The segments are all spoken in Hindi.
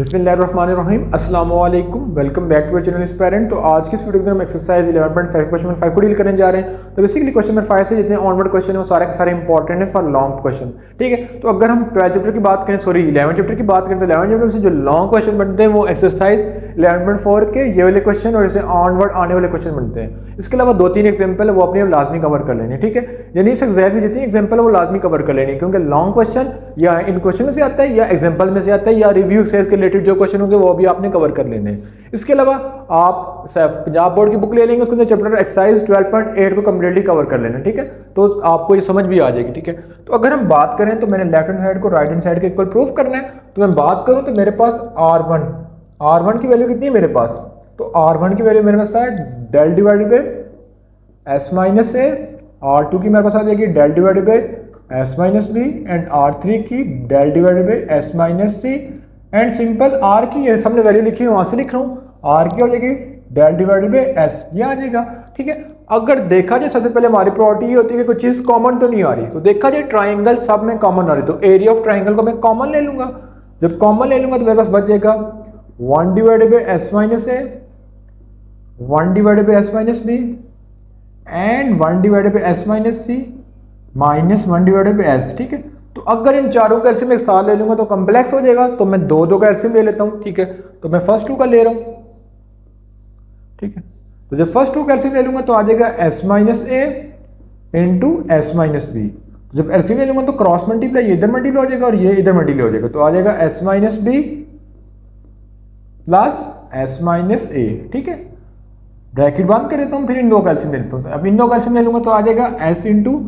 बिस्मिल्लाहिर्रहमानिर्रहीम अस्सलाम वालेकुम, welcome back to our channel इंस्पायरेंट। तो आज की इस वीडियो में हम एक्सरसाइज 11.5 क्वेश्चन नंबर 5 को डील करने जा रहे हैं। तो बेसिकली क्वेश्चन नंबर 5 से जितने ऑनवर्ड क्वेश्चन है वो सारे के सारे इंपॉर्टेंट है फॉर लॉन्ग क्वेश्चन, ठीक है। तो अगर हम 12 चैप्टर की बात करें, सॉरी 11 चैप्टर की बात करें, तो 11 चैप्टर से जो लॉन्ग क्वेश्चन बनते हैं वो एक्सरसाइज 11.4 के ये वाले क्वेश्चन और इसे ऑनवर्ड आने वाले क्वेश्चन बनते हैं। इसके अलावा 2-3 एग्जाम्पल है वो अपने लाजमी कवर कर लेने, ठीक है। यानी इस एक्सरसाइज में जितनी एग्जाम्पल है वो लाजमी कवर कर लेनी, क्योंकि लॉन्ग क्वेश्चन या इन क्वेश्चन में से आता है या एग्जाम्पल में से आता है या रिव्यू एक्सरसाइज के रिलेटेड जो क्वेश्चन होंगे वो भी आपने कवर कर लेने हैं। इसके अलावा आप पंजाब बोर्ड की बुक ले लेंगे, उसके अंदर चैप्टर एक्सरसाइज 12.8 को कम्प्लीटली कवर कर लेना, ठीक है। तो आपको ये समझ भी आ जाएगी, ठीक है। तो अगर हम बात करें तो मैंने लेफ्ट हैंड साइड को राइट हैंड साइड के इक्वल प्रूफ करना है। तो मैं बात करूं तो मेरे पास R1 की वैल्यू कितनी है मेरे पास, तो R1 की वैल्यू मेरे पास है del divided by S minus a, R2 की मेरे पास आ जाएगी del divided by S minus B and R3 की del divided by S minus C and simple R की ये सामने वैल्यू लिखी है वहां से लिख रहा हूँ, R की हो जाएगी डेल डिवाइडेड बाय S, ये आ जाएगा, ठीक है। अगर देखा जाए सबसे पहले हमारी प्रॉपर्टी ये होती है कि कुछ चीज कॉमन तो नहीं आ रही, तो देखा जाए ट्राइंगल सब में कॉमन आ रही, तो एरिया ऑफ ट्राइंगल को मैं कॉमन ले लूंगा। जब कॉमन ले लूंगा तो मेरे पास बच जाएगा 1 divided by S minus A, 1 divided by S minus B and 1 divided by S minus C minus 1 divided by S, ठीक है। तो अगर इन चारों का एलसीएम एक साथ ले लूंगा तो कॉम्प्लेक्स हो जाएगा, तो मैं दो का एलसीएम ले लेता हूं, ठीक है। तो मैं फर्स्ट 2 का ले रहा हूं, ठीक है। तो जब फर्स्ट 2 का एलसीएम ले लूंगा तो आ जाएगा S माइनस ए इंटू S माइनस बी। जब एलसीएम ले लूंगा तो क्रॉस मल्टीप्लाई ये इधर मल्टीप्लाई हो जाएगा और ये इधर मल्टीप्लाई हो जाएगा, तो आ जाएगा S minus B plus S minus A, ठीक है। ब्रैकेट बंद कर देता हूं, फिर इन दो का एलसीएम ले लेता हूं। अब इन दो का एलसीएम ले लूंगा तो आ जाएगा S इंटू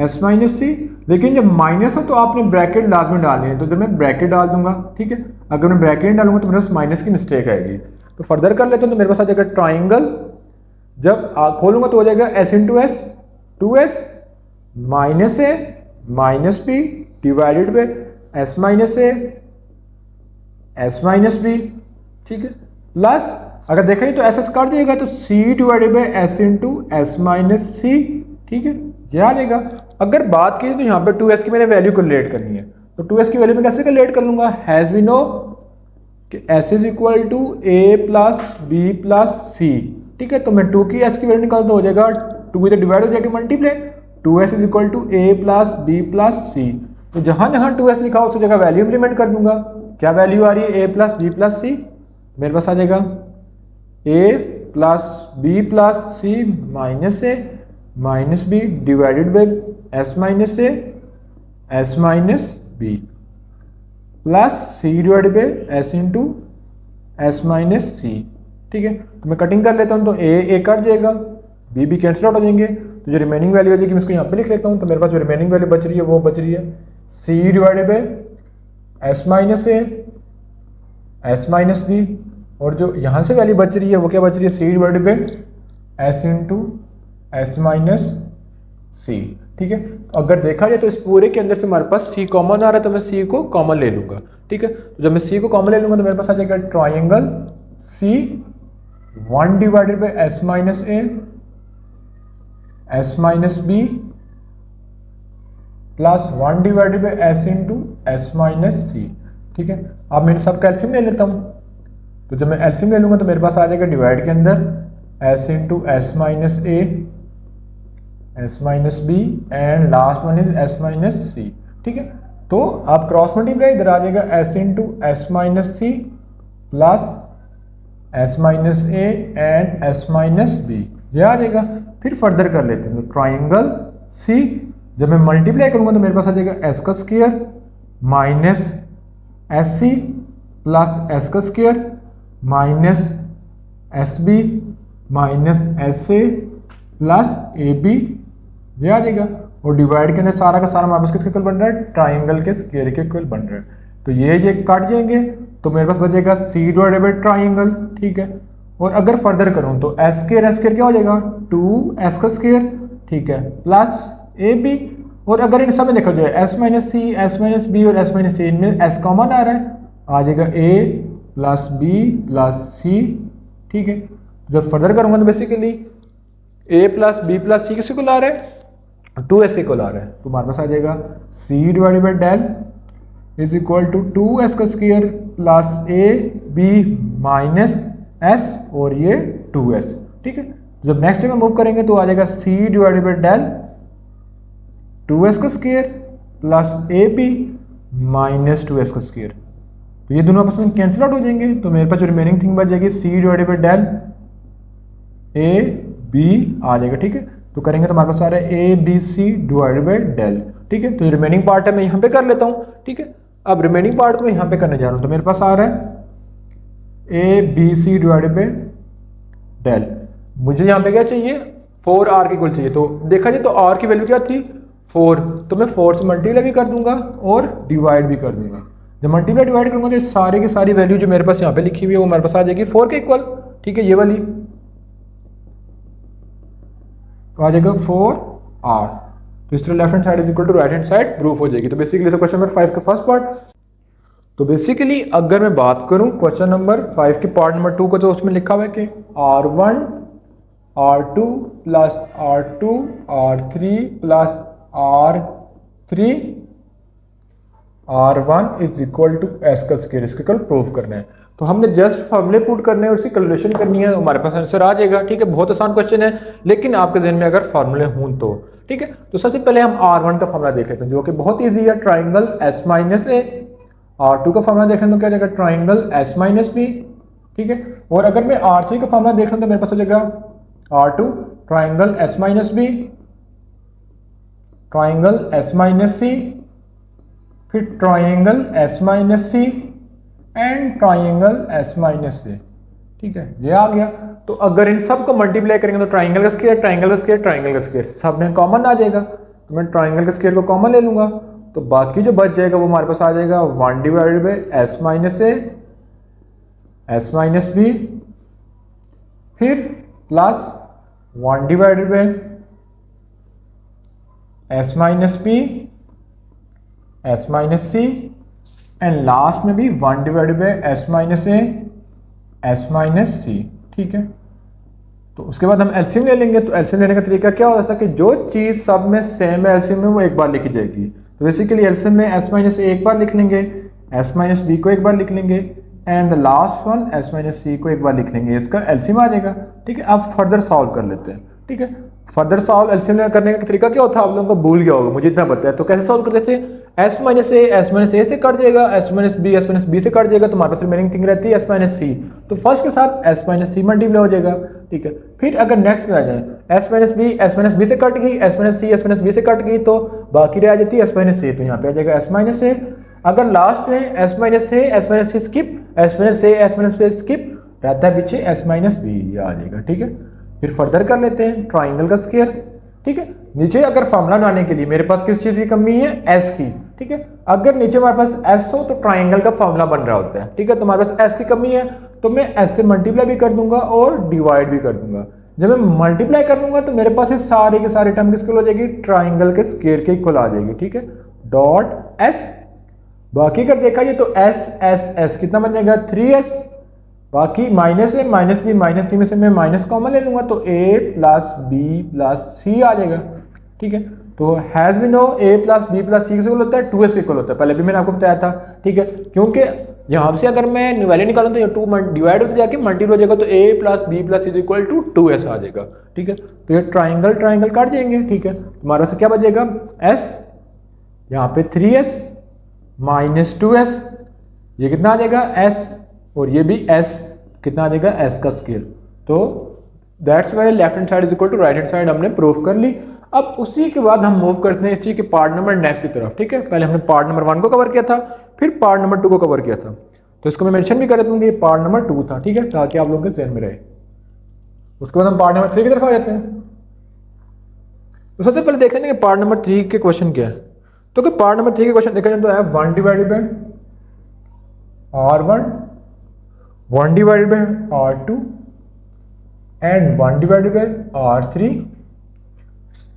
S माइनस सी। लेकिन जब माइनस हो तो आपने ब्रैकेट लाजमी डालनी है, तो जब मैं ब्रैकेट डाल दूंगा, ठीक है। अगर मैं ब्रैकेट डालूंगा तो मेरे पास माइनस की मिस्टेक आएगी। तो फर्दर कर लेते हैं, तो मेरे पास आ जाएगा ट्राइंगल, जब खोलूंगा तो हो जाएगा S into s 2S minus A minus B divided by S minus A S minus b, ठीक है। प्लस अगर देखा जाए तो एस काट दिएगा तो C divided by S into S minus C, ठीक है, ये आ जाएगा। अगर बात की तो यहाँ पे 2S की मैंने वैल्यू कैलकुलेट करनी है, तो 2S की वैल्यू में कैसे कैलकुलेट कर लूंगा, हैज वी नो कि S is equal to A plus B plus C, ठीक है। तो मैं 2 की S की वैल्यू निकाल तो हो जाएगा 2 इधर डिवाइड हो जाएगा multiply, 2S is equal to A plus B plus C. तो जहां जहां 2S लिखा हो उस जगह वैल्यू इंप्लीमेंट कर दूंगा। क्या वैल्यू आ रही है, A plus B plus C, मेरे पास आ जाएगा A plus B plus C minus A minus B divided by S minus A S minus B plus C divided by S into S minus C, ठीक है। तो मैं कटिंग कर लेता हूँ, तो A कट जाएगा, B कैंसिल आउट हो जाएंगे, तो जो रिमेनिंग वैल्यू हो जाएगी मैं इसको यहाँ पे लिख लेता हूँ। तो मेरे पास जो रिमेनिंग वैल्यू बच रही है वो बच रही है C divided by S minus A S minus B, और जो यहाँ से वैल्यू बच रही है वो क्या बच रही है, C divided by S into S minus C, ठीक है। तो अगर देखा जाए तो इस पूरे के अंदर से हमारे पास C कॉमन आ रहा है, तो मैं C को कॉमन ले लूंगा, ठीक है। तो जब मैं C को कॉमन ले लूंगा तो मेरे पास आ जाएगा triangle C 1 divided by S minus A S minus B plus 1 divided by S into S minus C, ठीक है। अब मैं सबका एलसीएम ले लेता हूँ, तो जब मैं एलसीएम ले लूंगा तो मेरे पास आ जाएगा डिवाइड के अंदर S into S minus A S minus B and last one is S minus C, ठीक है। तो आप क्रॉस मल्टीप्लाई इधर आ जाएगा S into S minus c plus S minus a and S minus b, ये आ जाएगा। फिर फर्दर कर लेते हैं, तो ट्राइंगल C जब मैं मल्टीप्लाई करूंगा तो मेरे पास आ जाएगा S का square minus s c plus S का square minus s b minus s a plus a b, ये आ जाएगा। और डिवाइड के अंदर सारा का सारा हमारे पास किसके इक्वल बन रहा है, ट्राइंगल के स्क्वायर के इक्वल बन रहा है। तो ये कट जाएंगे तो मेरे पास बचेगा C डिवाइडेड बाय ट्राइंगल, ठीक है। और अगर फर्दर करूं तो S स्क्वायर क्या हो जाएगा 2S का स्क्वायर, ठीक है, प्लस ए बी। और अगर इन सब में देखा जाए S minus C S minus B और S माइनस सी, इनमें S कॉमन आ रहा है, आ जाएगा A plus B plus C, ठीक है। जब फर्दर करूंगा तो basically A plus B plus C किसके को आ रहा है, 2S के को आ रहा है, तो हमारे पास आ जाएगा C divided by del is equal to 2s का square plus a b minus s और ये 2s। ठीक है, जब नेक्स्ट टाइम मूव करेंगे तो आ जाएगा c divided by del 2s का square plus a b minus 2s का स्क्वायर। तो ये दोनों आपस में कैंसिल आउट हो जाएंगे, तो मेरे पास जो रिमेनिंग थिंग बच जाएगी c divided by del A B आ जाएगा। ठीक है, तो करेंगे तो हमारे पास आ रहा है a b c divided by del. ठीक है, तो ये रिमेनिंग पार्ट है, मैं यहाँ पे कर लेता हूँ। ठीक है, अब रिमेनिंग पार्ट को मैं यहाँ पे करने जा रहा हूँ, तो मेरे पास आ रहा है a b c divided by del. मुझे यहाँ पे क्या चाहिए, 4r के इक्वल चाहिए। तो देखा जाए तो r की वैल्यू क्या थी 4, तो मैं 4 से मल्टीप्लाई भी कर दूंगा और डिवाइड भी कर दूंगा। जब मल्टीप्लाई डिवाइड करूंगा तो सारी की सारी वैल्यू जो मेरे पास यहाँ पे लिखी हुई है वो मेरे पास आ जाएगी 4 के इक्वल। ठीक है, ये वाली तो आ जाएगा 4r। तो इस तरह left hand side is equal to right hand side proof हो जाएगी। तो बेसिकली क्वेश्चन नंबर 5 का फर्स्ट पार्ट। तो बेसिकली अगर मैं बात करूं क्वेश्चन नंबर 5 के पार्ट नंबर 2 को, तो उसमें लिखा हुआ है कि r1 r2 plus r2 r3 plus r3 r1 is equal to s का स्क्वायर, इसके कल प्रूफ करना है। तो हमने जस्ट फॉर्मूले पुट करने हैं और उसकी कैलकुलेशन करनी है, हमारे पास आंसर आ जाएगा। ठीक है, बहुत आसान क्वेश्चन है, लेकिन आपके जहन में अगर फॉर्मूले हों तो। ठीक है, तो सबसे पहले हम r1 का फॉर्मूला देख लेते हैं जो कि बहुत ईजी है, triangle s minus a. r2 का फॉर्मूला देखें तो क्या जाएगा, ट्राइंगल s माइनस बी। ठीक है, और अगर मैं r3 का फॉर्मूला देख लूँ तो मेरे पास हो जाएगा r2 triangle s minus B, triangle s minus C, फिर triangle s minus C and triangle s minus C. ठीक है, ये आ गया। तो अगर इन सब को मल्टीप्लाई करेंगे तो ट्राइंगल का स्क्वायर, ट्राइंगल का स्क्वायर, ट्राइंगल का स्क्वायर सब में कॉमन आ जाएगा। तो मैं ट्राइंगल का स्क्वायर को कॉमन ले लूंगा, तो बाकी जो बच जाएगा वो हमारे पास आ जाएगा 1 divided by s minus A, s minus B, फिर plus 1 divided by s minus B, s minus C and last में भी 1 divided by s minus A, s minus C. ठीक है, तो उसके बाद हम एलसीएम ले लेंगे। तो एलसीएम लेने का तरीका क्या होता था कि जो चीज़ सब में सेम है एलसीएम में वो एक बार लिखी जाएगी। तो बेसिकली एलसीएम में s माइनस ए एक बार लिख लेंगे, s माइनस बी को एक बार लिख लेंगे and the last one s minus C को एक बार लिख लेंगे, इसका एलसीएम आ जाएगा। ठीक है, अब फर्दर सॉल्व कर लेते हैं। ठीक है, फर्दर सॉल्व एलसीएम करने का तरीका क्या होता है आप लोगों को भूल गया होगा, मुझे इतना पता है। तो कैसे सॉल्व करते थे, s माइनस ए से कट जाएगा, s माइनस बी से कट जाएगा, तो हमारे पास रिमेनिंग थिंग रहती है s माइनस सी। तो फर्स्ट के साथ s माइनस सी मल्टीप्लाई हो जाएगा। ठीक है, फिर अगर नेक्स्ट में आ जाए s माइनस बी से कट गई, s माइनस बी से कट गई, तो बाकी रह जाती है s माइनस ए, तो यहाँ पे आ जाएगा s माइनस ए। अगर लास्ट में s माइनस ए स्किप, s माइनस ए स्किप रहता है पीछे s माइनस बी, आ जाएगा। ठीक है, फिर फर्दर कर लेते हैं ट्राइंगल का स्क्वायर। ठीक है, नीचे अगर फॉर्मूला बनाने के लिए मेरे पास किस चीज़ की कमी है, s की। ठीक है, अगर नीचे हमारे पास s हो तो ट्राइंगल का फॉर्मूला बन रहा होता है। ठीक है, तो हमारे पास s की कमी है तो मैं s से मल्टीप्लाई भी कर दूंगा और डिवाइड भी कर दूंगा। जब मैं मल्टीप्लाई कर दूंगा तो मेरे पास ये सारे के सारे टर्म किसके हो जाएगी, ट्राइंगल के स्क्वायर के इक्वल आ जाएगी। ठीक है, डॉट s। बाकी अगर देखा जाए तो s कितना बन जाएगा 3s, बाकी माइनस ए माइनस बी माइनस सी में से मैं माइनस कॉमन ले लूंगा तो a plus B plus C आ जाएगा। ठीक है, तो as we know a plus B plus C किसके इक्वल होता है, 2s के इक्वल होता है। पहले भी मैंने आपको बताया था। ठीक है, क्योंकि यहाँ से अगर मैं वैल्यू निकालूं तो ये 2 डिवाइड होते जाके मल्टीप्लाई हो जाएगा, तो a plus B plus is equal to 2s आ जाएगा। ठीक है, तो ये ट्राइंगल काट देंगे। ठीक है, हमारे पास क्या बचेगा s, यहाँ पे 3s माइनस 2s, ये कितना आ जाएगा s, और ये भी s कितना आ जाएगा s का स्क्वायर। तो that's why left hand side is equal to right hand side हमने प्रूफ कर ली। अब उसी के बाद हम मूव करते हैं इसी के पार्ट नंबर नेक्स्ट की तरफ। ठीक है, पहले हमने पार्ट नंबर 1 को कवर किया था, फिर पार्ट नंबर 2 को कवर किया था, तो इसको मैं मेंशन भी कर दूंगी, ये पार्ट नंबर 2 था। ठीक है, ताकि आप लोगों के जहन में रहे। उसके बाद हम पार्ट नंबर 3 की तरफ आ जाते हैं। तो सबसे पहले देख लेंगे कि पार्ट नंबर 3 के क्वेश्चन क्या है। तो कि पार्ट नंबर 3 के क्वेश्चन देखा जाए तो है 1 divided by r1, 1 divided by r2 and 1 divided by r3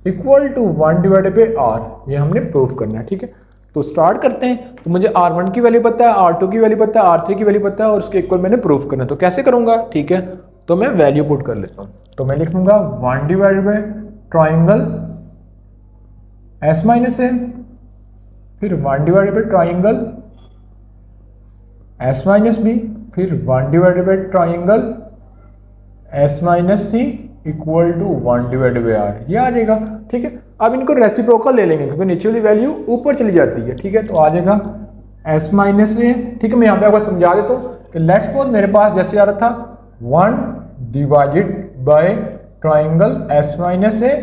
equal to 1 divided by r, ये हमने प्रूफ करना है। ठीक है, तो स्टार्ट करते हैं। तो मुझे r1 की वैल्यू पता है, r2 की वैल्यू पता है, r3 की वैल्यू पता है और उसके इक्वल मैंने प्रूफ करना है। तो कैसे करूंगा, ठीक है, तो मैं वैल्यू पुट कर लेता हूँ। तो मैं लिख लूंगा 1 divided by triangle s minus A, फिर 1 divided by triangle S minus B, फिर 1 divided by triangle S minus C equal to 1 divided by R, ये आ जाएगा। ठीक है, अब इनको रेसिप्रोकल ले लेंगे क्योंकि नीचे वाली वैल्यू ऊपर चली जाती है। ठीक है, तो आ जाएगा एस माइनस ए। ठीक है, मैं यहाँ पे आपको समझा देता हूँ कि लेट्स सपोज मेरे पास जैसे आ रहा था 1 divided by triangle S minus A,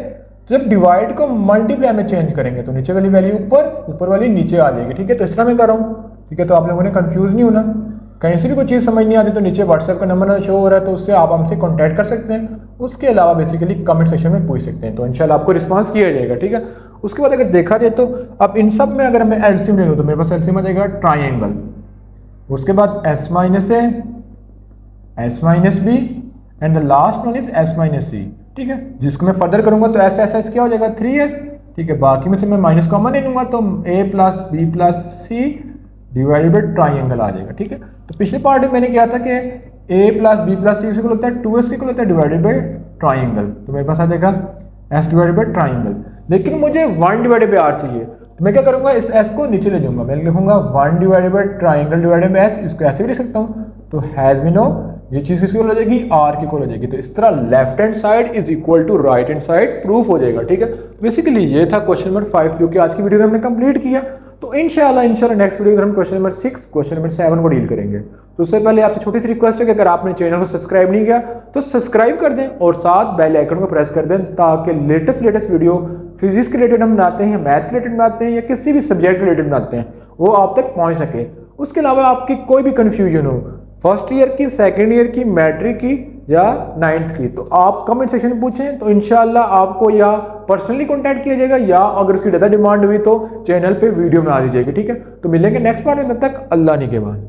जब डिवाइड को मल्टीप्लाई में चेंज करेंगे तो नीचे वाली वैल्यू ऊपर वाली नीचे आ जाएगी। ठीक है, तो इस तरह मैं कर रहा हूँ। ठीक है, तो आप लोगों ने कंफ्यूज नहीं होना, कहीं से भी कोई चीज़ समझ नहीं आती तो नीचे व्हाट्सएप का नंबर शो हो रहा है, तो उससे आप हमसे कांटेक्ट कर सकते हैं। उसके अलावा बेसिकली कमेंट सेक्शन में पूछ सकते हैं, तो इंशाल्लाह आपको रिस्पांस किया जाएगा। ठीक है, उसके बाद अगर देखा जाए तो अब इन सब में अगर मैं एलसीएम ले लूँ तो मेरे पास एलसीएम आ जाएगा ट्राइंगल, उसके बाद S minus A, S minus B and the last one is S minus C. ठीक है, जिसको मैं फर्दर करूंगा तो एस एस एस क्या हो जाएगा 3s। ठीक है, बाकी में से मैं माइनस कॉमन ले लूंगा तो a plus B plus C divided by triangle आ जाएगा। ठीक है, तो पिछले पार्ट में मैंने किया था कि a प्लस बी प्लस सी होता है 2s के होता है डिवाइडेड बाई ट्राइंगल, तो मेरे पास आ जाएगा s डिवाइडेड बाई ट्राइंगल। लेकिन मुझे 1 डिवाइडेड बाई r चाहिए, तो मैं क्या करूंगा इस s को नीचे ले जाऊंगा, मैं लिखूंगा 1 divided by triangle divided by s, इसको ऐसे भी लिख सकता हूँ। तो हैज वी नो ये चीज किसकी हो जाएगी r की इक्वल हो जाएगी, तो इस तरह left hand side is equal to right hand side proof हो जाएगा। ठीक है, बेसिकली ये था क्वेश्चन नंबर 5 जो कि आज की वीडियो में हमने कंप्लीट किया। तो इंशाल्लाह नेक्स्ट वीडियो में हम क्वेश्चन नंबर 6 क्वेश्चन नंबर 7 को डील करेंगे। तो उससे पहले आपसे छोटी सी रिक्वेस्ट है कि अगर आपने चैनल को सब्सक्राइब नहीं किया तो सब्सक्राइब कर दें और साथ बेल आइकन को प्रेस कर दें, ताकि लेटेस्ट वीडियो फिजिक्स के रिलेटेड हम बनाते हैं या मैथ्स के रिलेटेड बनाते हैं या किसी भी सब्जेक्ट के रिलेटेड बनाते हैं वो आप तक पहुंच सके। उसके अलावा आपकी कोई भी कन्फ्यूजन हो फर्स्ट ईयर की, सेकेंड ईयर की, मैट्रिक की या 9th की, तो आप कमेंट सेक्शन में पूछें, तो इंशाल्लाह आपको या पर्सनली कांटेक्ट किया जाएगा या अगर उसकी ज़्यादा डिमांड हुई तो चैनल पे वीडियो बना दी जाएगी। ठीक है, तो मिलेंगे नेक्स्ट पार्ट में, तब तक अल्लाह निगहबान।